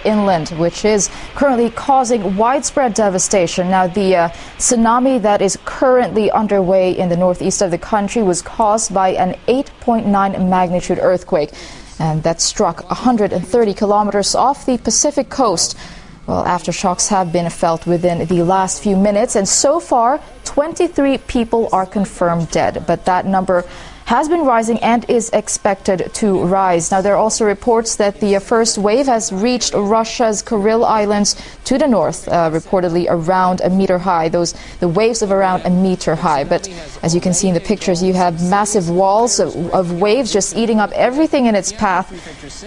inland, which is currently causing widespread devastation. Now, the tsunami that is currently underway in the northeast of the country was caused by an 8.9 magnitude earthquake, and that struck 130 kilometers off the Pacific coast. Well, aftershocks have been felt within the last few minutes, and so far, 23 people are confirmed dead, but that number has been rising and is expected to rise. Now, there are also reports that the first wave has reached Russia's Kuril Islands to the north, reportedly around a meter high. The waves of around a meter high. But as you can see in the pictures, you have massive walls of waves just eating up everything in its path.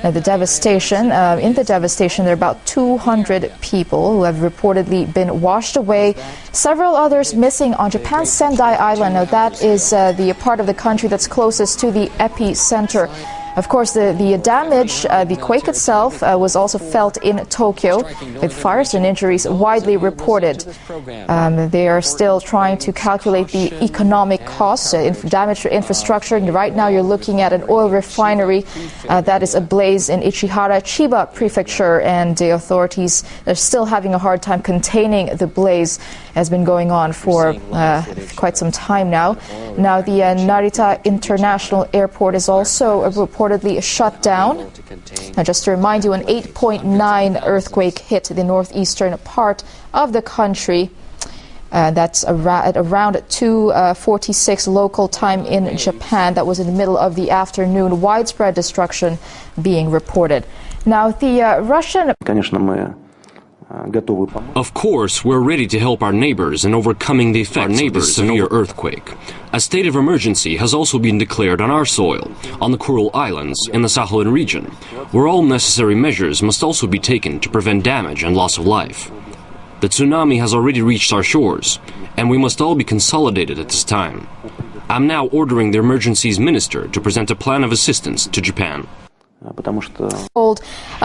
Now, the devastation, there are about 200 people who have reportedly been washed away. Several others missing on Japan's Sendai Island. Now, that is the part of the country that's closest to the epicenter. Of course, the damage, the quake itself, was also felt in Tokyo, with fires and injuries widely reported. They are still trying to calculate the economic costs, damage to infrastructure. And right now, you're looking at an oil refinery that is ablaze in Ichihara, Chiba Prefecture, and the authorities are still having a hard time containing the blaze. It has been going on for quite some time now. Now, the Narita International Airport is also reportedly shut down. Now, just to remind you, an 8.9 earthquake hit the northeastern part of the country. That's at around 2:46 local time in Japan. That was in the middle of the afternoon. Widespread destruction being reported. Now, the Russian... Of course, we're ready to help our neighbors in overcoming the effects of this severe earthquake. A state of emergency has also been declared on our soil, on the Kuril Islands in the Sakhalin region, where all necessary measures must also be taken to prevent damage and loss of life. The tsunami has already reached our shores, and we must all be consolidated at this time. I'm now ordering the emergencies minister to present a plan of assistance to Japan.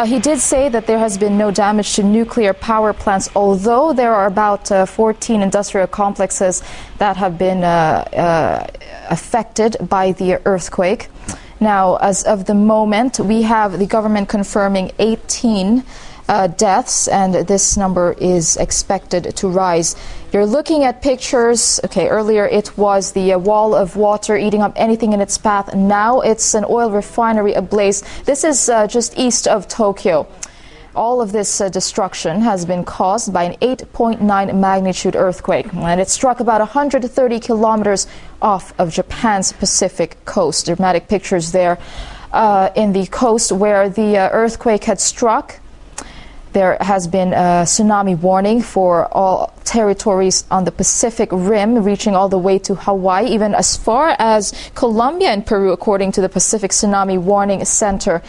He did say that there has been no damage to nuclear power plants, although there are about 14 industrial complexes that have been affected by the earthquake. Now, as of the moment, we have the government confirming 18 deaths, and this number is expected to rise. You're looking at pictures. Okay, earlier it was the wall of water eating up anything in its path. Now it's an oil refinery ablaze. This is just east of Tokyo. All of this destruction has been caused by an 8.9 magnitude earthquake, and it struck about 130 kilometers off of Japan's Pacific coast. Dramatic pictures there in the coast where the earthquake had struck. There has been a tsunami warning for all territories on the Pacific Rim, reaching all the way to Hawaii, even as far as Colombia and Peru, according to the Pacific Tsunami Warning Center.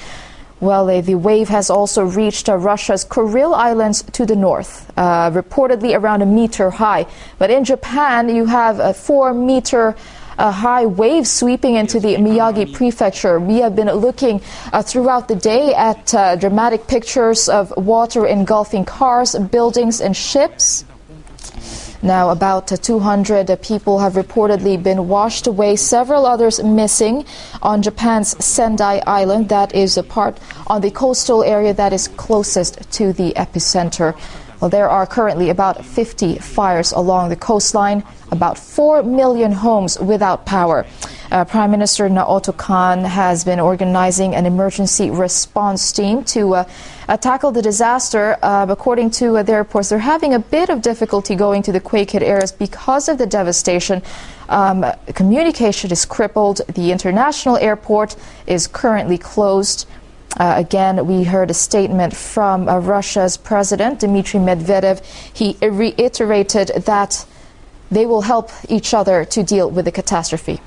Well, the wave has also reached Russia's Kuril Islands to the north, reportedly around a meter high. But in Japan, you have a 4-meter high wave sweeping into the Miyagi Prefecture. We have been looking throughout the day at dramatic pictures of water engulfing cars, buildings, and ships. Now, about 200 people have reportedly been washed away, several others missing on Japan's Sendai Island. That is a part on the coastal area that is closest to the epicenter. Well, there are currently about 50 fires along the coastline, about 4 million homes without power. Prime Minister Naoto Kan has been organizing an emergency response team to tackle the disaster. According to their reports, they're having a bit of difficulty going to the quake-hit areas because of the devastation. Communication is crippled. The international airport is currently closed. Again, we heard a statement from Russia's president, Dmitry Medvedev. He reiterated that they will help each other to deal with the catastrophe.